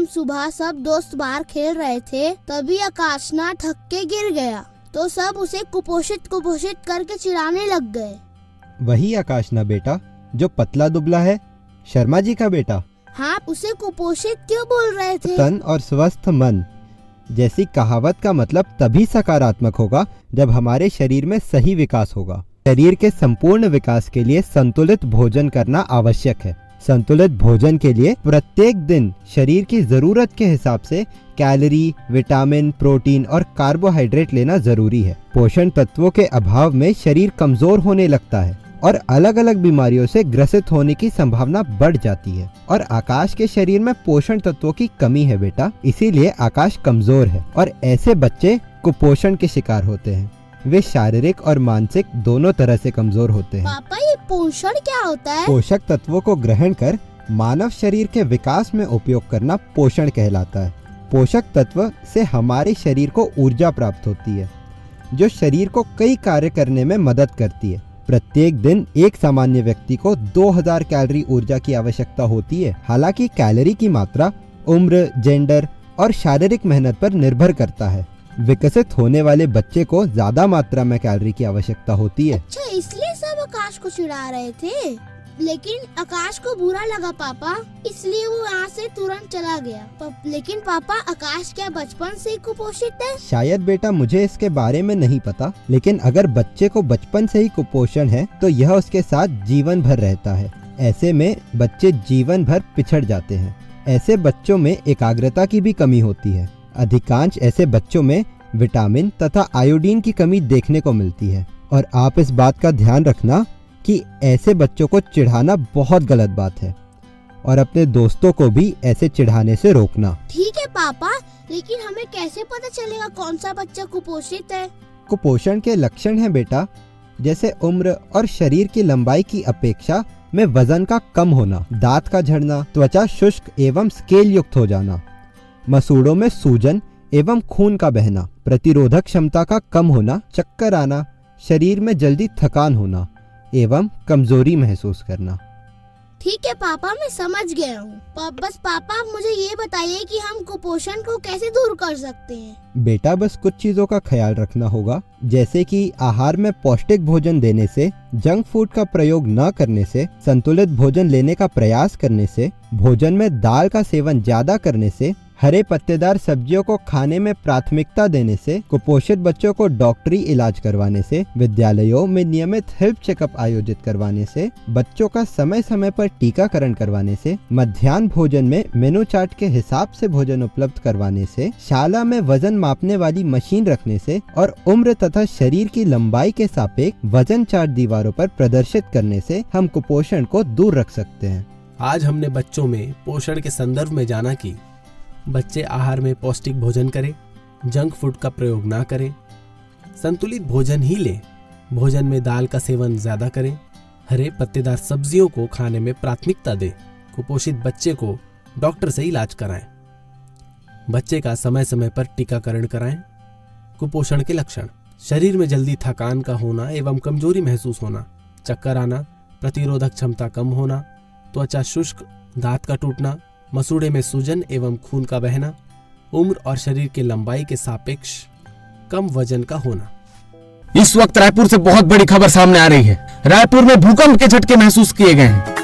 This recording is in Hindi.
सुबह सब दोस्त बाहर खेल रहे थे, तभी आकाश ना थक के गिर गया तो सब उसे कुपोषित करके चिढ़ाने लग गए। वही आकाश ना बेटा जो पतला दुबला है, शर्मा जी का बेटा। हाँ, उसे कुपोषित क्यों बोल रहे थे? तन और स्वस्थ मन जैसी कहावत का मतलब तभी सकारात्मक होगा जब हमारे शरीर में सही विकास होगा। शरीर के संपूर्ण विकास के लिए संतुलित भोजन करना आवश्यक है। संतुलित भोजन के लिए प्रत्येक दिन शरीर की जरूरत के हिसाब से कैलोरी, विटामिन, प्रोटीन और कार्बोहाइड्रेट लेना जरूरी है। पोषण तत्वों के अभाव में शरीर कमजोर होने लगता है और अलग अलग बीमारियों से ग्रसित होने की संभावना बढ़ जाती है। और आकाश के शरीर में पोषण तत्वों की कमी है बेटा, इसीलिए आकाश कमजोर है और ऐसे बच्चे कुपोषण के शिकार होते हैं। वे शारीरिक और मानसिक दोनों तरह से कमजोर होते हैं। पापा, ये पोषण क्या होता है? पोषक तत्वों को ग्रहण कर मानव शरीर के विकास में उपयोग करना पोषण कहलाता है। पोषक तत्व से हमारे शरीर को ऊर्जा प्राप्त होती है जो शरीर को कई कार्य करने में मदद करती है। प्रत्येक दिन एक सामान्य व्यक्ति को 2000 कैलोरी ऊर्जा की आवश्यकता होती है। हालांकि कैलोरी की मात्रा उम्र, जेंडर और शारीरिक मेहनत पर निर्भर करता है। विकसित होने वाले बच्चे को ज्यादा मात्रा में कैलोरी की आवश्यकता होती है। अच्छा, इसलिए सब आकाश को चिढ़ा रहे थे। लेकिन आकाश को बुरा लगा पापा, इसलिए वो यहाँ से तुरंत चला गया। लेकिन पापा, आकाश क्या बचपन से ही कुपोषित है? शायद बेटा, मुझे इसके बारे में नहीं पता, लेकिन अगर बच्चे को बचपन से ही कुपोषण है तो यह उसके साथ जीवन भर रहता है। ऐसे में बच्चे जीवन भर पिछड़ जाते हैं। ऐसे बच्चों में एकाग्रता की भी कमी होती है। अधिकांश ऐसे बच्चों में विटामिन तथा आयोडीन की कमी देखने को मिलती है। और आप इस बात का ध्यान रखना कि ऐसे बच्चों को चिढ़ाना बहुत गलत बात है और अपने दोस्तों को भी ऐसे चिढ़ाने से रोकना। ठीक है पापा, लेकिन हमें कैसे पता चलेगा कौन सा बच्चा कुपोषित है? कुपोषण के लक्षण हैं बेटा, जैसे उम्र और शरीर की लंबाई की अपेक्षा में वजन का कम होना, दांत का झड़ना, त्वचा शुष्क एवं स्केल युक्त हो जाना, मसूड़ों में सूजन एवं खून का बहना, प्रतिरोधक क्षमता का कम होना, चक्कर आना, शरीर में जल्दी थकान होना एवं कमजोरी महसूस करना। ठीक है पापा, मैं समझ गया हूँ। बस पापा, आप मुझे ये बताइए कि हम कुपोषण को कैसे दूर कर सकते हैं? बेटा, बस कुछ चीजों का ख्याल रखना होगा, जैसे कि आहार में पौष्टिक भोजन देने से, जंक फूड का प्रयोग न करने से, संतुलित भोजन लेने का प्रयास करने से, भोजन में दाल का सेवन ज्यादा करने से, हरे पत्तेदार सब्जियों को खाने में प्राथमिकता देने से, कुपोषित बच्चों को डॉक्टरी इलाज करवाने से, विद्यालयों में नियमित हेल्थ चेकअप आयोजित करवाने से, बच्चों का समय समय पर टीकाकरण करवाने से, मध्याह्न भोजन में मेनू चार्ट के हिसाब से भोजन उपलब्ध करवाने से, शाला में वजन मापने वाली मशीन रखने से और उम्र तथा शरीर की लंबाई के सापेक्ष वजन चार्ट दीवारों पर प्रदर्शित करने से हम कुपोषण को दूर रख सकते हैं। आज हमने बच्चों में पोषण के संदर्भ में जाना कि बच्चे आहार में पौष्टिक भोजन करें, जंक फूड का प्रयोग ना करें, संतुलित भोजन ही लें, भोजन में दाल का सेवन ज्यादा करें, हरे पत्तेदार सब्जियों को खाने में प्राथमिकता दें, कुपोषित बच्चे को डॉक्टर से इलाज कराएं, बच्चे का समय समय पर टीकाकरण कराएं। कुपोषण के लक्षण: शरीर में जल्दी थकान का होना एवं कमजोरी महसूस होना, चक्कर आना, प्रतिरोधक क्षमता कम होना, त्वचा शुष्क, दांत का टूटना, मसूड़े में सूजन एवं खून का बहना, उम्र और शरीर की लंबाई के सापेक्ष कम वजन का होना। इस वक्त रायपुर से बहुत बड़ी खबर सामने आ रही है। रायपुर में भूकंप के झटके महसूस किए गए हैं।